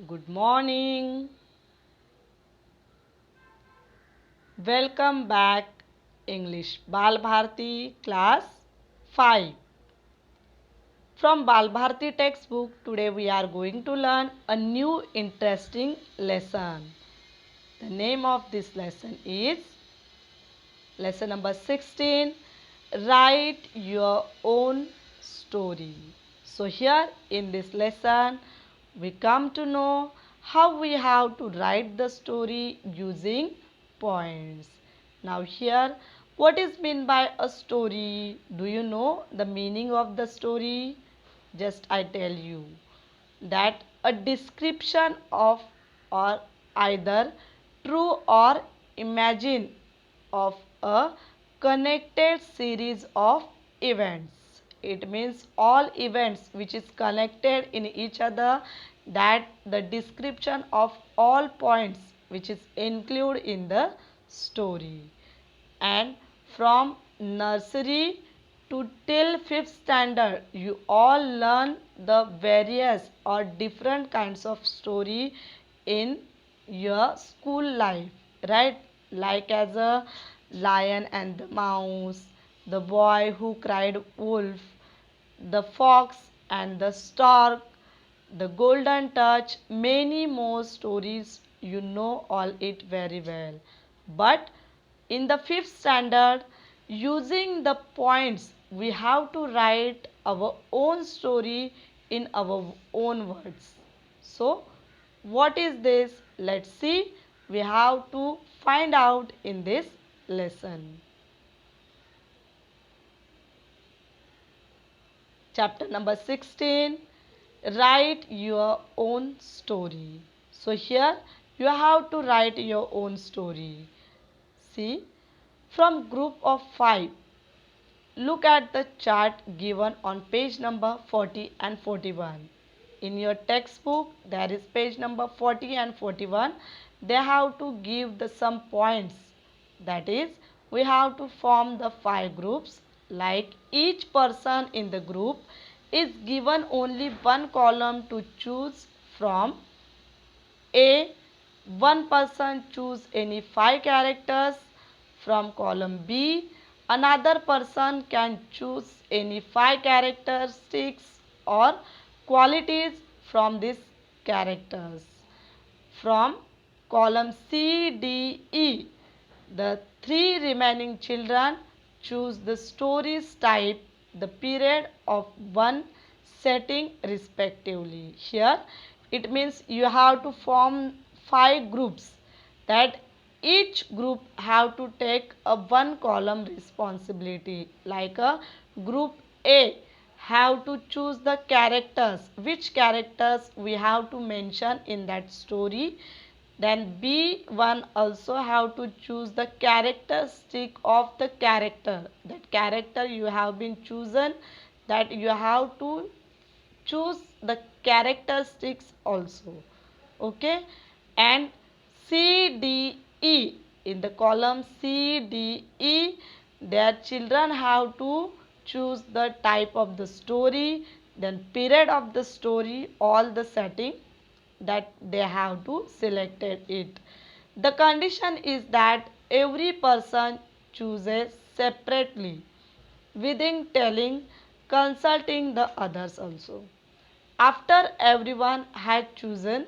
Good morning. Welcome back English Bal Bharti class 5. From Bal Bharti textbook today we are going to learn a new interesting lesson. The name of this lesson is lesson number 16, write your own story. So here in this lesson we come to know how we have to write the story using points. Now here what is meant by a story? Do you know the meaning of the story? Just I tell you that a description of or either true or imagine of a connected series of events. It means all events which is connected in each other, that the description of all points which is included in the story. And from nursery to till 5th standard you all learn the various or different kinds of story in your school life, right? Like as a lion and the mouse, the boy who cried wolf, the fox and the stork, the golden touch, many more stories, you know all it very well. But in the 5th standard, using the points, we have to write our own story in our own words. So, what is this? Let's see. We have to find out in this lesson. Chapter number 16, write your own story. So here you have to write your own story. See, from group of 5, look at the chart given on page number 40 and 41. In your textbook there is page number 40 and 41. They have to give the some points, that is we have to form the 5 groups. Like each person in the group is given only one column to choose from. A, one person choose any 5 characters. From column B, another person can choose any 5 characteristics or qualities from these characters. From column C, D, E, the 3 remaining children choose the stories type, the period of one setting respectively. Here it means you have to form 5 groups, that each group have to take a one column responsibility. Like a group A have to choose the characters, which characters we have to mention in that story. Then B1 also have to choose the characteristic of the character. That character you have been chosen, that you have to choose the characteristics also. Okay. And C, D, E, in the column C, D, E, their children have to choose the type of the story, then period of the story, all the setting that they have to selected it. The condition is that every person chooses separately within telling, consulting the others also. After everyone had chosen,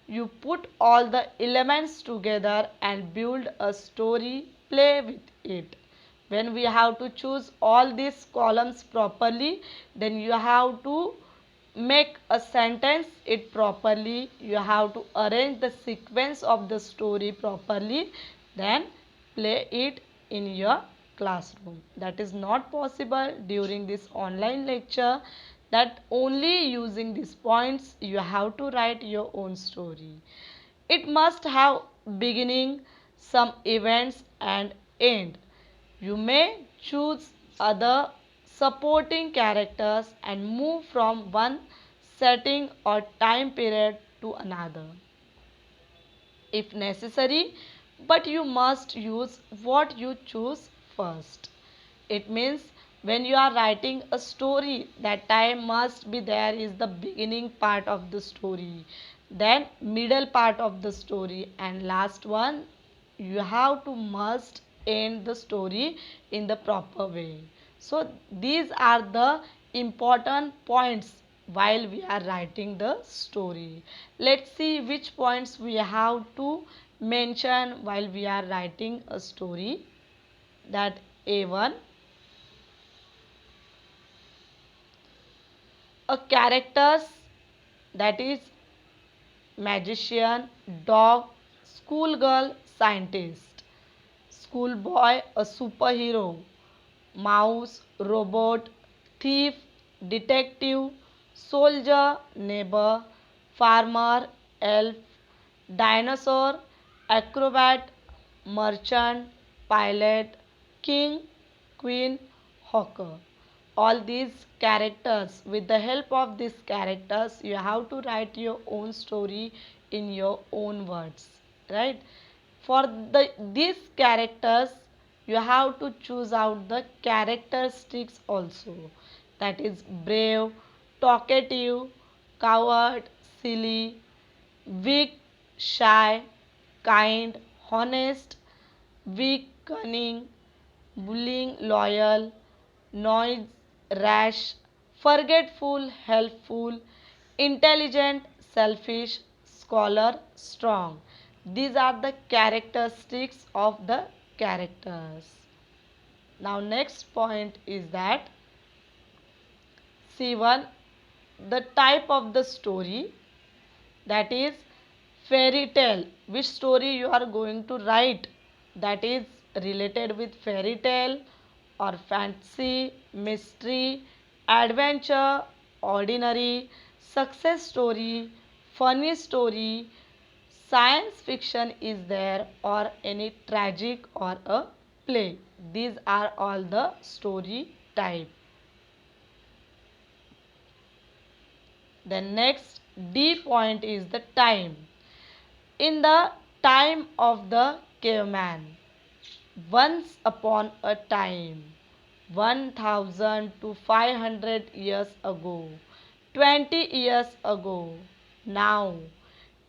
you put all the elements together and build a story, play with it. When we have to choose all these columns properly, then you have to make a sentence it properly. You have to arrange the sequence of the story properly, then play it in your classroom. That is not possible during this online lecture, that only using these points you have to write your own story. It must have beginning, some events and end. You may choose other supporting characters and move from one setting or time period to another if necessary, but you must use what you choose first. It means when you are writing a story, that time must be there is the beginning part of the story, then middle part of the story, and last one you have to must end the story in the proper way. So these are the important points while we are writing the story. Let's see which points we have to mention while we are writing a story. That A1, a characters, that is magician, dog, schoolgirl, scientist, schoolboy, a superhero, mouse, robot, thief, detective, soldier, neighbor, farmer, elf, dinosaur, acrobat, merchant, pilot, king, queen, hawker. All these characters, with the help of these characters, you have to write your own story in your own words, right? For these characters, you have to choose out the characteristics also, that is brave, talkative, coward, silly, weak, shy, kind, honest, weak, cunning, bullying, loyal, noise, rash, forgetful, helpful, intelligent, selfish, scholar, strong. These are the characteristics of the characters. Now next point is that C1, the type of the story, that is fairy tale. Which story you are going to write, that is related with fairy tale or fantasy, mystery, adventure, ordinary, success story, funny story, science fiction is there, or any tragic or a play. These are all the story type. The next D point is the time. In the time of the caveman, once upon a time, 1000 to 500 years ago, 20 years ago, now,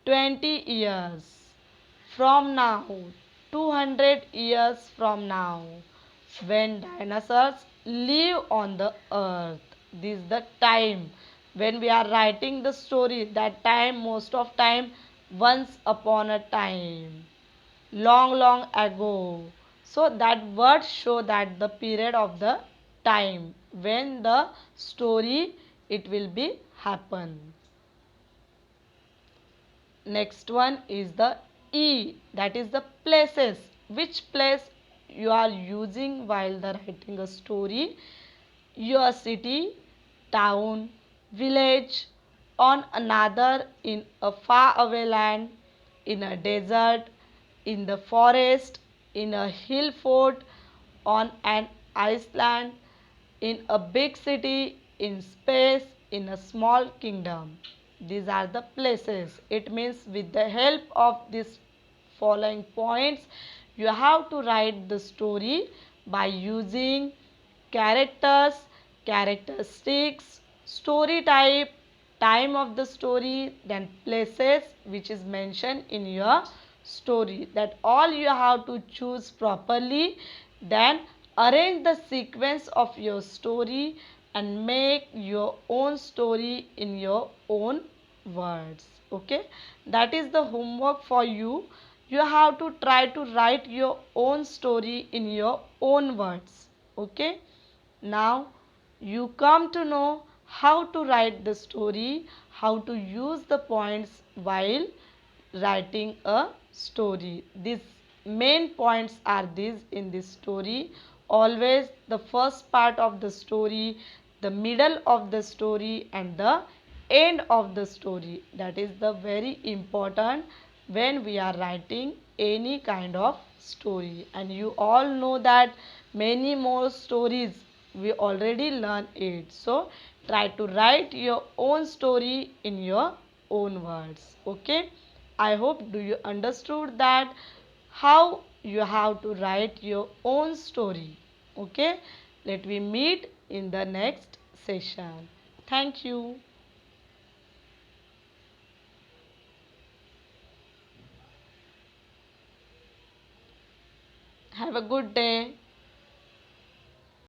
20 years from now, 200 years from now, when dinosaurs live on the earth. This is the time when we are writing the story. That time, most of time, once upon a time, long long ago. So that word show that the period of the time when the story it will be happen. Next one is the E, that is the places. Which place you are using while the writing a story? Your city, town, village, on another, in a far away land, in a desert, in the forest, in a hill fort, on an island, in a big city, in space, in a small kingdom. These are the places. It means with the help of these following points, you have to write the story by using characters, characteristics, story type, time of the story, then places which is mentioned in your story. That all you have to choose properly, then arrange the sequence of your story and make your own story in your own words. Okay, that is the homework for you. You have to try to write your own story in your own words. Okay, now you come to know how to write the story, how to use the points while writing a story. These main points are these in this story. Always the first part of the story, the middle of the story, and the end of the story. That is the very important when we are writing any kind of story. And you all know that many more stories we already learn it. So try to write your own story in your own words. Okay, I hope do you understood that how you have to write your own story. Okay, Let we meet in the next session. Thank you. Have a good day.